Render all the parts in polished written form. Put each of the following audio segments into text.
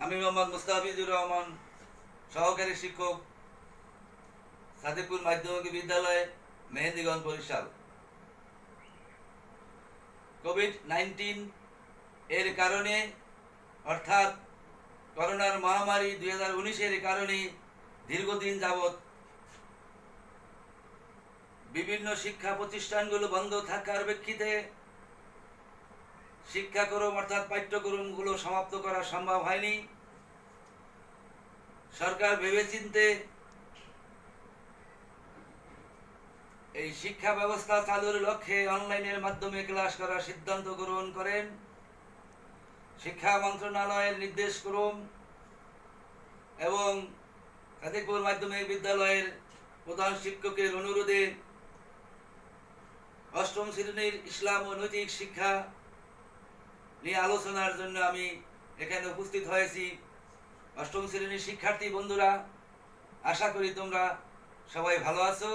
আমি মোহাম্মদ মুস্তাফিজুর রহমান, সহকারী শিক্ষক, সাদেপুর মাধ্যমিক বিদ্যালয়, মেহেন্দিগঞ্জ, বরিশাল। কোভিড-19 এর কারণে, অর্থাৎ করোনার মহামারী 2019-এর কারণে দীর্ঘদিন যাবৎ বিভিন্ন শিক্ষা প্রতিষ্ঠানগুলো বন্ধ থাকার প্রেক্ষিতে শিক্ষাক্রম অর্থাৎ পাঠ্যক্রমগুলো সমাপ্ত করা সম্ভব হয়নি। সরকার ভেবেচিন্তে এই শিক্ষা ব্যবস্থা চালুর লক্ষ্যে অনলাইনের মাধ্যমে ক্লাস করার সিদ্ধান্ত গ্রহণ করেন। শিক্ষা মন্ত্রণালয়ের নির্দেশক্রম এবং সাদেপুর মাধ্যমিক বিদ্যালয়ের প্রধান শিক্ষকের অনুরোধে অষ্টম শ্রেণীর ইসলাম ও নৈতিক শিক্ষা নিয়ে আলোচনার জন্য আমি এখানে উপস্থিত হয়েছি। অষ্টম শ্রেণীর শিক্ষার্থী বন্ধুরা, আশা করি তোমরা সবাই ভালো আছো।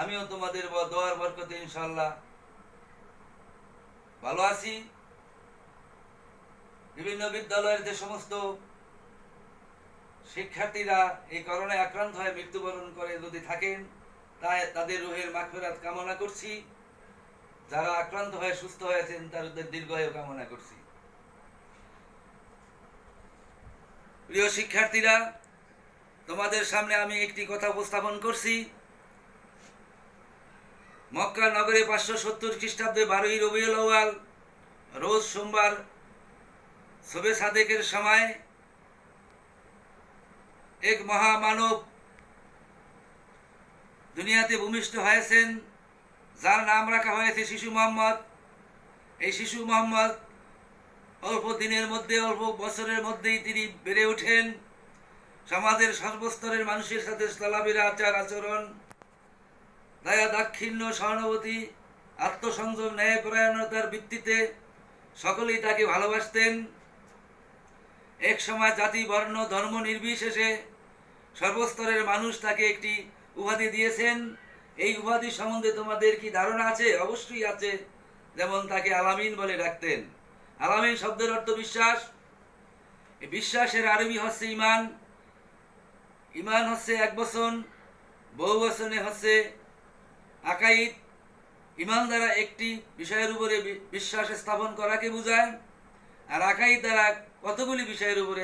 আমিও তোমাদের দোয়ার বরকতে ইনশাআল্লাহ ভালো আছি। বিভিন্ন বিদ্যালয়ের যে সমস্ত শিক্ষার্থীরা এই করোনায় আক্রান্ত হয়ে মৃত্যুবরণ করে যদি থাকেন, তাই তাদের রুহের মাগফিরাত কামনা করছি। যারা আক্রান্ত হয়ে সুস্থ হয়েছেন তাদের দীর্ঘায়ু কামনা করছি। প্রিয় শিক্ষার্থীরা, তোমাদের সামনে আমি একটি কথা উপস্থাপন করছি। মক্কা নগরে 570 খ্রিস্টাব্দে 12ই রবিউল আউয়াল রোজ সোমবার শবে সাদেকের সময় এক মহামানব দুনিয়াতে ভূমিষ্ঠ হয়েছেন, যার নাম রাখা হয়েছে শিশু মোহাম্মদ। এই শিশু মোহাম্মদ অল্প দিনের মধ্যে, অল্প বছরের মধ্যেই তিনি বেড়ে ওঠেন। সমাজের সর্বস্তরের মানুষের সাথে চলাফেরা, আচার আচরণ, দয়া দাক্ষিণ্য, সহানুভূতি, আত্মসংযম, ন্যায়পরায়ণতার ভিত্তিতে সকলেই তাকে ভালোবাসতেন। এক সময় জাতি, বর্ণ, ধর্ম নির্বিশেষে সর্বস্তরের মানুষ তাকে একটি উপাধি দিয়েছেন। এই উপাধি সম্বন্ধে তোমাদের কি ধারণা আছে? অবশ্যই আছে। যেমন তাকে আলামিন বলে ডাকতেন। আলামিন শব্দের অর্থ বিশ্বাস। এই বিশ্বাসের আরবি হচ্ছে ইমান। ইমান হচ্ছে এক বচন, বহু বচনে হচ্ছে আকাইদ। ইমান দ্বারা একটি বিষয়ের উপরে বিশ্বাস স্থাপন করাকে বোঝায়, আর আকাইদ দ্বারা কতগুলি বিষয়ের উপরে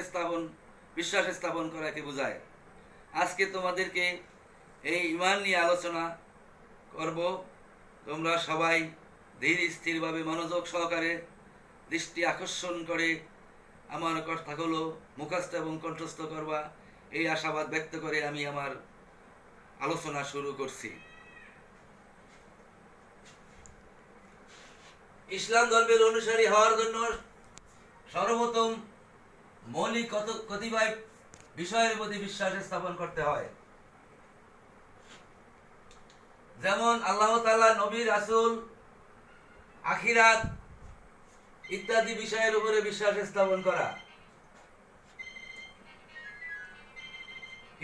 বিশ্বাস স্থাপন করাকে বোঝায়। আজকে তোমাদেরকে এই ইমান নিয়ে আলোচনা করব। তোমরা সবাই ধীর স্থিরভাবে মনোযোগ সহকারে দৃষ্টি আকর্ষণ করে আমার কথাগুলো মুখস্থ এবং কণ্ঠস্থ করবা, এই আশাবাদ ব্যক্ত করে আমি আমার আলোচনা শুরু করছি। ইসলাম ধর্মের অনুসারী হওয়ার জন্য সর্বপ্রথম মৌলিক কতিপয় বিষয়ের প্রতি বিশ্বাস স্থাপন করতে হয়। যেমন আল্লাহ তাআলা, নবী, রাসূল, আখিরাত ইত্যাদি বিষয়ের উপরে বিশ্বাস স্থাপন করা।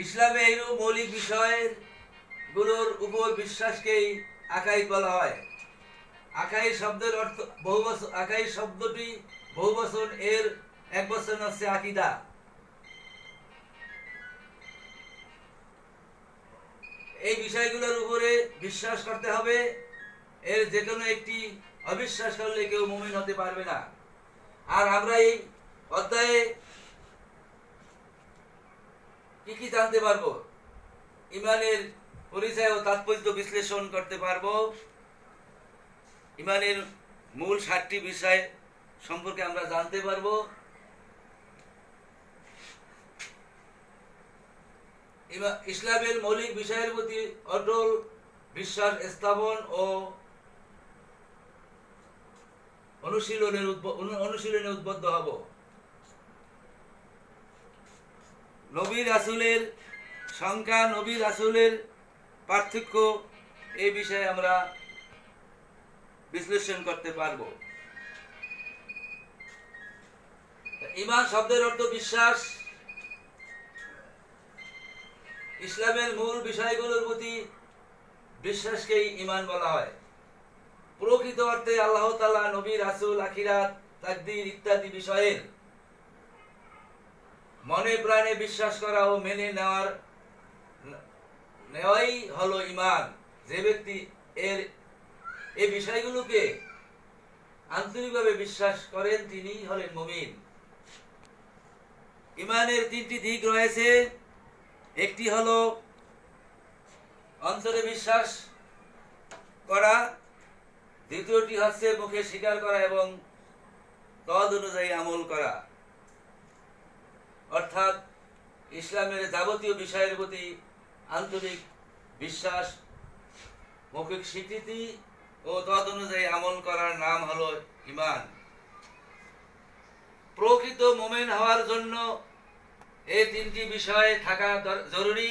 ইসলামে এইরূপ মৌলিক বিষয়গুলোর উপর বিশ্বাসকেই আকাইদ বলা হয়। আকাইদ শব্দের অর্থ আকাইদ শব্দটি বহু বচন, এর এক বচন হচ্ছে আকিদা। এই বিষয়গুলোর উপরে বিশ্বাস করতে হবে। এর যে কোনো একটি অবিশ্বাস করলে কেউ মুমিন হতে পারবে না। আর আমরা এই অধ্যায়ে কি কি জানতে পারবো? ইমানের পরিচয় ও তাৎপর্য বিশ্লেষণ করতে পারবো। ইমানের মূল 7টি বিষয় সম্পর্কে আমরা জানতে পারবো। ইসলামের মৌলিক বিষয়ের প্রতি অটল বিশ্বাস স্থাপন ও অনুশীলনে উদ্বুদ্ধ হব। নবী রাসূলের সংখ্যা, নবী রাসূলের পার্থক্য, এই বিষয়ে আমরা বিশ্লেষণ করতে পারবো। ঈমান শব্দের অর্থ বিশ্বাস। ইসলামের মূল বিষয়গুলোর প্রতি বিশ্বাসকেই ঈমান বলা হয়। প্রকৃত অর্থে আল্লাহ তাআলা, নবী, রাসূল, আখিরাত, তাকদীর ইত্যাদি বিষয়ের মনে প্রাণে বিশ্বাস করা ও মেনে নেওয়াই হলো ঈমান। যে ব্যক্তি এই বিষয়গুলোকে আন্তরিকভাবে বিশ্বাস করেন তিনি হলেন মুমিন। ঈমানের তিনটি দিক রয়েছে। একটি হলো অন্তরে বিশ্বাস করা, দ্বিতীয়টি হচ্ছে মুখে স্বীকার করা এবং তদ অনুযায়ী আমল করা। অর্থাৎ ইসলামের যাবতীয় বিষয়ের প্রতি আন্তরিক বিশ্বাস, মৌখিক স্বীকৃতি ও তদ অনুযায়ী আমল করার নাম হলো ঈমান। প্রকৃত মুমিন হওয়ার জন্য এই তিনটি বিষয় থাকা জরুরি।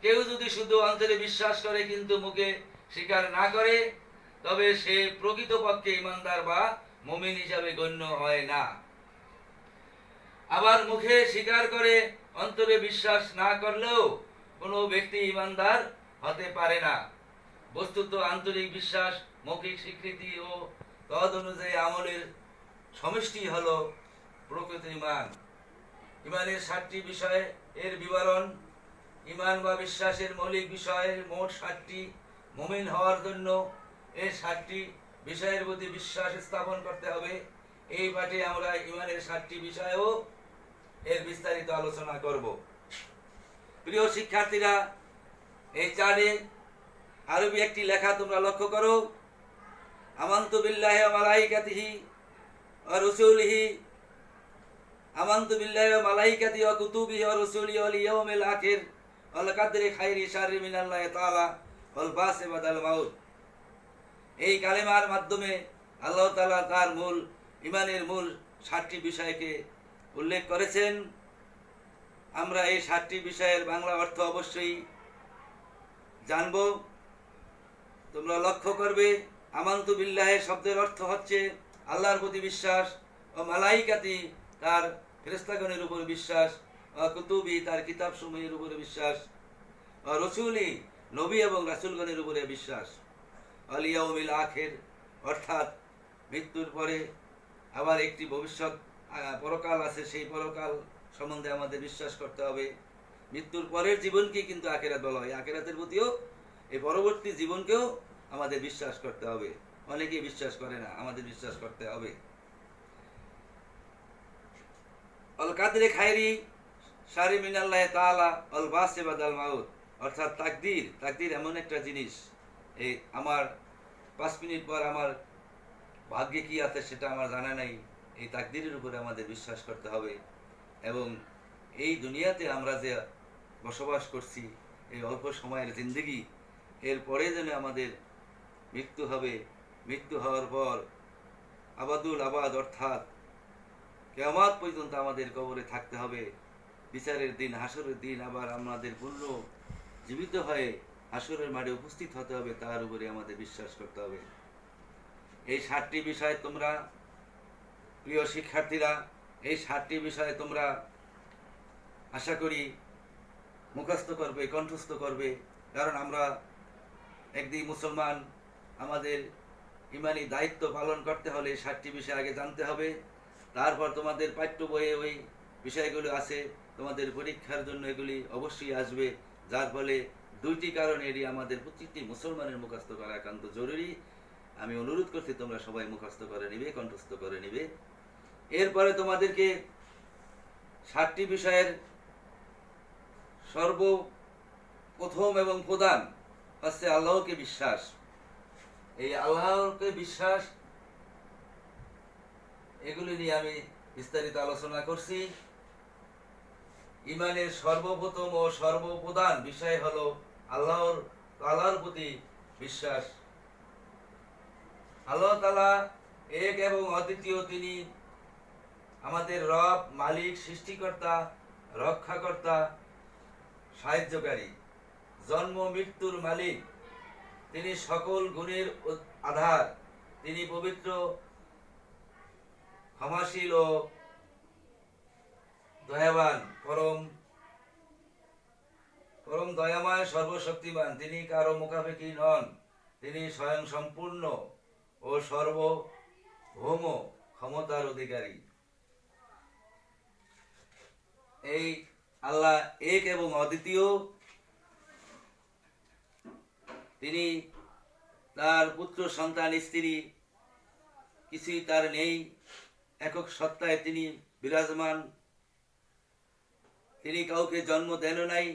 কেউ যদি শুধু অন্তরে বিশ্বাস করে কিন্তু মুখে স্বীকার না করে, তবে সে প্রকৃতপক্ষে ঈমানদার বা মুমিন হিসাবে গণ্য হয় না। আবার মুখে স্বীকার করে অন্তরে বিশ্বাস না করলেও কোনো ব্যক্তি ঈমানদার হতে পারে না। বস্তুত আন্তরিক বিশ্বাস, মৌখিক স্বীকৃতি ও তদ অনুযায়ী আমলের সমষ্টি হলো প্রকৃত ঈমান। ঈমানের 7টি বিষয় এর বিবরণ। ঈমান বা বিশ্বাসের মৌলিক বিষয়ের মোট 7টি। মুমিন হওয়ার জন্য এই 7টি বিষয়ের প্রতি বিশ্বাস স্থাপন করতে হবে। এই পাঠে আমরা ঈমানের 7টি বিষয়ও এর বিস্তারিত আলোচনা করব। প্রিয় শিক্ষার্থীরা, এই চার্টে আরবি একটি লেখা তোমরা লক্ষ্য করো। আমানতু বিল্লাহি ওয়া মালাইকাতিহি ওয়া রাসূলিহি, আমানতু বিল্লাহি ওয়া মালাইকাতিহি ওয়া কুতুবিহি ওয়া রাসূলিহি ওয়াল ইয়াউমিল আখির ওয়াল কদরি খাইরি শাররি মিনাল্লাহি তাআলা ওয়াল বাসি বাদাল মাউত। এই কালেমার মাধ্যমে আল্লাহ তাআলা তার ঈমানের মূল 7টি বিষয়কে উল্লেখ করেছেন। আমরা এই 7টি বিষয়ের বাংলা অর্থ অবশ্যই জানব। তোমরা লক্ষ্য করবে, আমানতু বিল্লাহি শব্দের অর্থ হচ্ছে আল্লাহর প্রতি বিশ্বাস, ও মালাইকাতি তার ফেরেশতাগণের উপর বিশ্বাস, ও কুতুবি তার কিতাবসমূহের উপরে বিশ্বাস, ও রাসূলি নবী এবং রাসূলগণের উপরে বিশ্বাস, ওয়াল ইয়াউমিল আখির অর্থাৎ মৃত্যুর পরে আবার একটি ভবিষ্যৎ পরকাল আছে, সেই পরকাল সম্বন্ধে আমাদের বিশ্বাস করতে হবে। মৃত্যুর পরের জীবনকে কিন্তু আখিরাত বলা হয়। আখিরাতের প্রতিও এই পরবর্তী জীবনকেও আমাদের বিশ্বাস করতে হবে। অনেকেই বিশ্বাস করে না, আমাদের বিশ্বাস করতে হবে। অল কাদরে খায়রি শাররি মিনাল্লাহি তাআলা অল বাসি বাদাল মাউত অর্থাৎ তাকদীর এমন একটা জিনিস, এই আমার 5 মিনিট পর আমার ভাগ্যে কি আছে সেটা আমার জানা নাই। এই তাকদীরের উপরে আমাদের বিশ্বাস করতে হবে। এবং এই দুনিয়াতে আমরা যে বসবাস করছি, এই অল্প সময়ের জিন্দেগি, এরপরে যেন আমাদের মৃত্যু হবে। মৃত্যু হওয়ার পর আবাদুল আবাদ অর্থাৎ কিয়ামত পর্যন্ত আমাদের কবরে থাকতে হবে। বিচারের দিন, হাসরের দিন আবার আমাদের পূর্ণ জীবিত হয়ে হাসরের মাঠে উপস্থিত হতে হবে, তার উপরে আমাদের বিশ্বাস করতে হবে। এই 7টি বিষয় তোমরা, প্রিয় শিক্ষার্থীরা, এই 7টি বিষয়ে তোমরা আশা করি মুখস্থ করবে, কণ্ঠস্থ করবে। কারণ আমরা একদিন মুসলমান, আমাদের ঈমানি দায়িত্ব পালন করতে হলে 7টি বিষয় আগে জানতে হবে। তারপর তোমাদের পাঠ্য বইয়ে ওই বিষয়গুলো আছে, তোমাদের পরীক্ষার জন্য এগুলি অবশ্যই আসবে। যার ফলে 2টি কারণ এটি আমাদের প্রতিটি মুসলমানের মুখস্থ করা একান্ত জরুরি। আমি অনুরোধ করছি তোমরা সবাই মুখস্থ করে নিবে, কণ্ঠস্থ করে নিবে। এরপরে তোমাদেরকে 7টি বিষয়ের সর্বপ্রথম এবং প্রধান হচ্ছে আল্লাহকে বিশ্বাস। এই আল্লাহকে বিশ্বাস, এগুলি নিয়ে আমি বিস্তারিত আলোচনা করছি। ঈমানের সর্বপ্রথম ও সর্বপ্রধান বিষয় হলো আল্লাহর প্রতি বিশ্বাস। আল্লাহ তাআলা এক এবং অদ্বিতীয়। তিনি আমাদের রব, মালিক, সৃষ্টিকর্তা, রক্ষাকর্তা, সাহায্যকারী, জন্ম মৃত্যুর মালিক। তিনি সকল গুণের আধার। তিনি পবিত্র, ক্ষমাশীল ও দয়াবান, পরম দয়াময়, সর্বশক্তিমান। তিনি কারো মুখাপেক্ষী নন। তিনি স্বয়ং সম্পূর্ণ ও সর্বভৌম ক্ষমতার অধিকারী। এই আল্লাহ এক এবং অদ্বিতীয়। তিনি তার পুত্র সন্তান স্ত্রী কিছুই তার নেই, একক সত্তায় তিনি বিরাজমান। তিনি কাউকে জন্ম দেন নাই,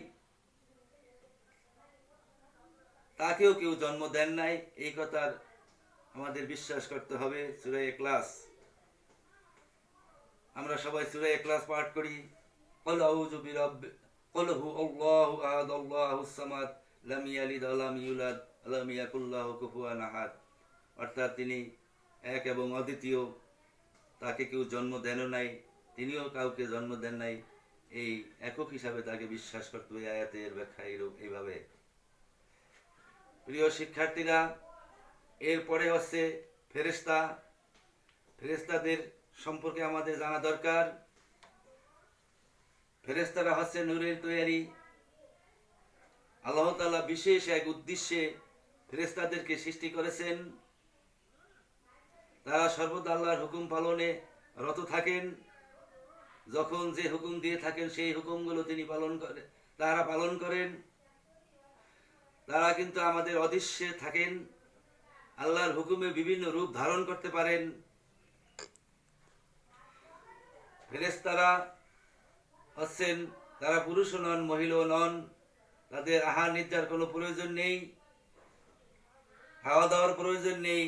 তাকেও কেউ জন্ম দেন নাই, এই কথার আমাদের বিশ্বাস করতে হবে। সূরা ইখলাস, আমরা সবাই সূরা ইখলাস পাঠ করি। ক্বাল আউযু বিরাব্বি ক্বাল হু আল্লাহু আহাদ আল্লাহুস সামাদ লাম ইয়ালিদ ওয়া লাম ইউলাদ ওয়া লাম ইয়াকুল লাহু কুফুয়ান আহাদ। অর্থাৎ তিনি এক এবং অদ্বিতীয়, তাকে কেউ জন্ম দেন নাই, তিনিও কাউকে জন্ম দেন নাই। এই একক হিসাবে তাকে বিশ্বাস করতে হবে। আয়াতের ব্যাখ্যা এইভাবে। প্রিয় শিক্ষার্থীরা, এরপরে হচ্ছে ফেরেশতা। ফেরেশতাদের সম্পর্কে আমাদের জানা দরকার। ফেরেশতারা হচ্ছে নূরের তৈরি। আল্লাহ তাআলা বিশেষ এক উদ্দেশ্যে ফেরেশতাদেরকে সৃষ্টি করেছেন। তারা সর্বদা আল্লাহর হুকুম পালনে রত থাকেন। যখন যে হুকুম দিয়ে থাকেন সেই হুকুমগুলো তারা পালন করেন। তারা কিন্তু আমাদের অদৃশ্যে থাকেন, আল্লাহর হুকুমে বিভিন্ন রূপ ধারণ করতে পারেন। ফেরেশতারা হচ্ছেন, তারা পুরুষও নন, মহিলাও নন, তাদের আহার নিদ্রার কোনো প্রয়োজন নেই, খাওয়া দাওয়ার প্রয়োজন নেই।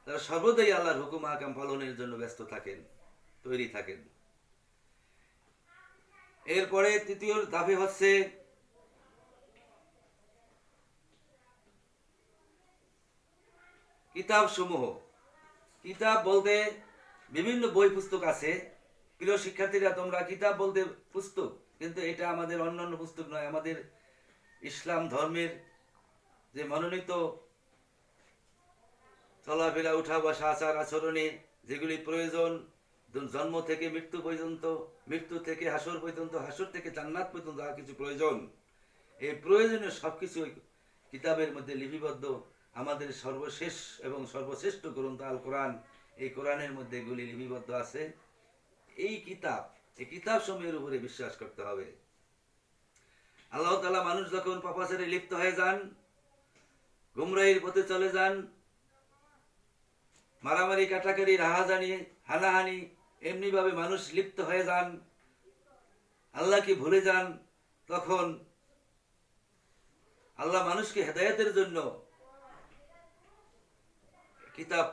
তারা সর্বদাই আল্লাহর হুকুম আহকাম পালনের জন্য ব্যস্ত থাকেন, তৈরি থাকেন। এরপরে তৃতীয় ধাপে হচ্ছে কিতাব সমূহ। কিতাব বলতে বিভিন্ন বই পুস্তক আছে। প্রিয় শিক্ষার্থীরা, তোমরা কিতাব বলতে পুস্তক, কিন্তু এটা আমাদের অন্যান্য পুস্তক নয়। আমাদের ইসলাম ধর্মের যে মনোনীত চলাফেরা, উঠা বসা, আচার আচরণে যেগুলি প্রয়োজন, জন্ম থেকে মৃত্যু পর্যন্ত, মৃত্যু থেকে হাসর পর্যন্ত, হাসর থেকে জান্নাত পর্যন্ত যা কিছু প্রয়োজন, এই প্রয়োজনীয় সবকিছু কিতাবের মধ্যে লিপিবদ্ধ। আমাদের সর্বশেষ এবং সর্বশ্রেষ্ঠ গ্রন্থ আল কোরআন, এই কোরআনের মধ্যে এগুলি লিপিবদ্ধ আছে। এই কিতাব সমূহের উপরে বিশ্বাস করতে হবে। আল্লাহ তাআলা মানুষ যখন পাপাচারে লিপ্ত হয়ে যান, গুমরাহির পথে চলে যান, মারামারি, কাটাকাটি, রাহাজানি, হানাহানি, এমনি ভাবে মানুষ লিপ্ত হয়ে যান, আল্লাহকে ভুলে যান, তখন আল্লাহ মানুষকে হেদায়েতের জন্য কিতাব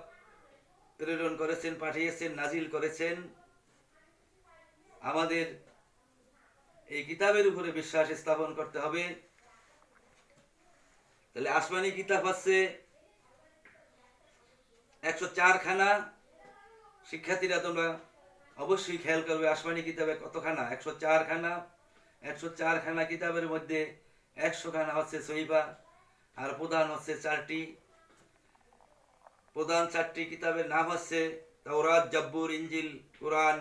প্রেরণ করেছেন, পাঠিয়েছেন, নাজিল করেছেন। আমাদের এই কিতাবের উপরে বিশ্বাস স্থাপন করতে হবে। তাহলে আসমানি কিতাব হচ্ছে 104 খানা। শিক্ষার্থীরা, তোমরা অবশ্যই খেয়াল করবে আসমানি কিতাবে কতখানা? 104 খানা। 104 খানা কিতাবের মধ্যে 100 খানা হচ্ছে সহিফা, আর প্রধান হচ্ছে 4টি। প্রধান 4টি কিতাবের নাম হচ্ছে তাওরাত, জাব্বুর, ইনজিল, কুরআন।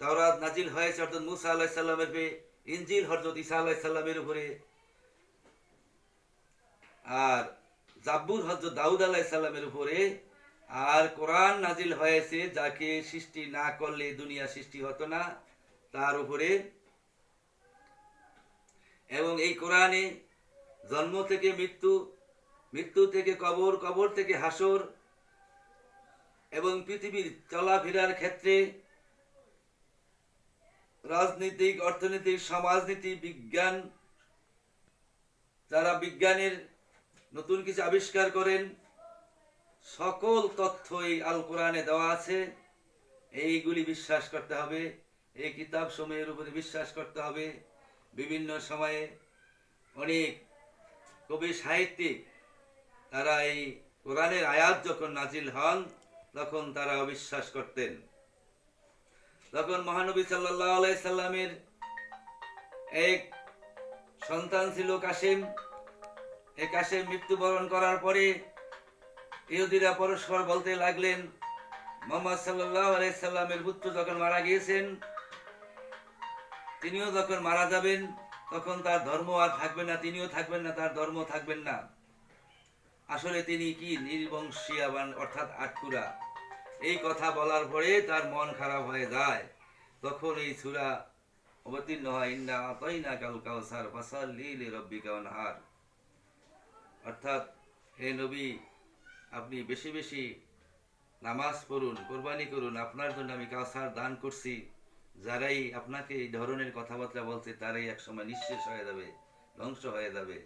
তাওরাত নাজিল হয়েছে হযরত মূসা আলাইহিস সালামের উপরে, ইনজিল হযরত ঈসা আলাইহিস সালামের উপরে, আর জাব্বুর হযরত দাউদ আলাইহিস সালামের উপরে। আর কোরআন নাজিল হয়েছে যাকে সৃষ্টি না করলে দুনিয়া সৃষ্টি হতো না, তার উপরে। এবং এই কোরআনে জন্ম থেকে মৃত্যু, মৃত্যু থেকে কবর, কবর থেকে হাসর, এবং পৃথিবীর চলাফেরার ক্ষেত্রে রাজনৈতিক, অর্থনৈতিক, সমাজনীতি, বিজ্ঞান, যারা বিজ্ঞানের নতুন কিছু আবিষ্কার করেন, সকল তথ্য এই আল কোরআনে দেওয়া আছে। এইগুলি বিশ্বাস করতে হবে। এই কিতাব সমূহের উপরে বিশ্বাস করতে হবে। বিভিন্ন সময়ে অনেক কবি, সাহিত্যিক, তারা এই কোরআনের আয়াত যখন নাজিল হন তখন তারা অবিশ্বাস করতেন। তখন মহানবী সাল্লাল্লাহু আলাইহি সাল্লামের এক সন্তান ছিল কাসেম। এই কাসেম মৃত্যুবরণ করার পরে ইহুদিরা পরস্পর বলতে লাগলেন, মুহাম্মদ সাল্লাল্লাহু আলাইহি সাল্লামের পুত্র যখন মারা গিয়েছেন, তিনিও যখন মারা যাবেন, তখন তার ধর্ম আর থাকবে না, তিনিও থাকবেন না, তার ধর্ম থাকবেন না। আসলে তিনি কি নির্বংশীয়াবান, অর্থাৎ আটকুরা। এই কথা বলার পরে তার মন খারাপ হয়ে যায়। তখন এই সূরা অবতীর্ণ হয়, ইন্না আতাইনাকাল কাউসার ফাসাল্লি লিরাব্বিকা ওয়ানহার। অর্থাৎ হে নবী, আপনি বেশি বেশি নামাজ পড়ুন, কোরবানি করুন, আপনার জন্য আমি কাউসার দান করছি। যারাই আপনাকে এই ধরনের কথাবার্তা বলছে তারাই একসময় নিঃশেষ হয়ে যাবে, ধ্বংস হয়ে যাবে।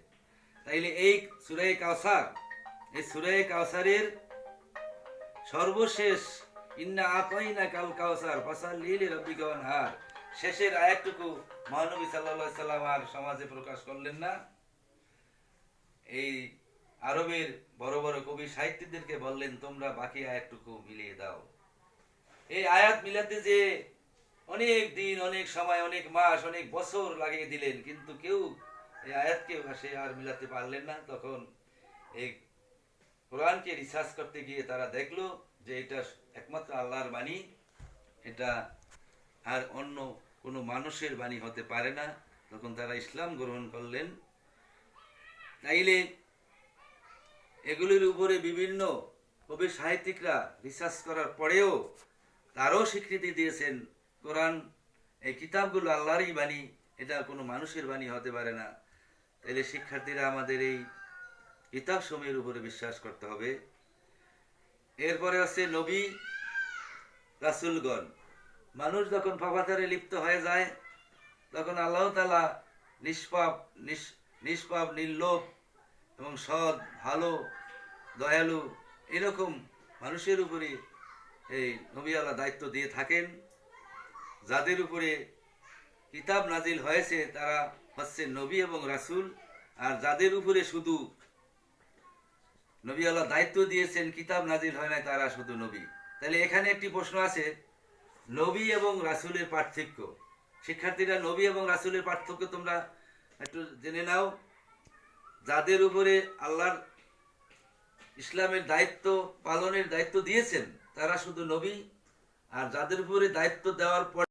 তাইলে এই সূরা কাউসার, এই সূরা কাউসারের সর্বশেষ ইন্না আতাইনাকাল কাউসার ফাসাল্লি লিরাব্বিকা ওয়ানহার শেষের আয়াতটুকু মহানবী সাল্লাল্লাহু আলাইহি সাল্লাম আর সমাজে প্রকাশ করলেন না। এই আরবের বড় বড় কবি সাহিত্যিকদেরকে বললেন, তোমরা বাকি আয়াতটুকু মিলিয়ে দাও। এই আয়াত মিলাতে যে অনেক দিন, অনেক সময়, অনেক মাস, অনেক বছর লাগিয়ে দিলেন, কিন্তু কেউ এই আয়াতকে সে আর মিলাতে পারলেন না। তখন এই কোরআনকে রিসার্চ করতে গিয়ে তারা দেখলো যে এটা একমাত্র আল্লাহর বাণী, এটা আর অন্য কোনো মানুষের বাণী হতে পারে না। তখন তারা ইসলাম গ্রহণ করলেন। তাইলে এগুলির উপরে বিভিন্ন কবি সাহিত্যিকরা রিসার্চ করার পরেও তারও স্বীকৃতি দিয়েছেন কোরআন এই কিতাবগুলো আল্লাহরই বাণী, এটা কোনো মানুষের বাণী হতে পারে না। তাইলে শিক্ষার্থীরা আমাদের এই কিতাব সমূহের উপরে বিশ্বাস করতে হবে। এরপরে আছে নবী রাসূলগণ। মানুষ যখন পাপাচারে লিপ্ত হয়ে যায় তখন আল্লাহ তাআলা নিষ্পাপ নির্লোভ এবং সৎ, ভালো, দয়ালু এরকম মানুষের উপরে এই নবী আল্লাহ দায়িত্ব দিয়ে থাকেন। যাদের উপরে কিতাব নাজিল হয়েছে তারা হচ্ছে নবী এবং রাসূল, আর যাদের উপরে শুধু নবী আল্লাহ দায়িত্ব দিয়েছেন, কিতাব নাজিল হয় না, তারা শুধু নবী। তাহলে এখানে একটি প্রশ্ন আছে, নবী এবং রাসূলের পার্থক্য। শিক্ষার্থীরা, নবী এবং রাসূলের পার্থক্য তোমরা একটু জেনে নাও। যাদের উপরে আল্লাহর ইসলামের দায়িত্ব পালনের দায়িত্ব দিয়েছেন তারা শুধু নবী, আর যাদের উপরে দায়িত্ব দেওয়ার পরে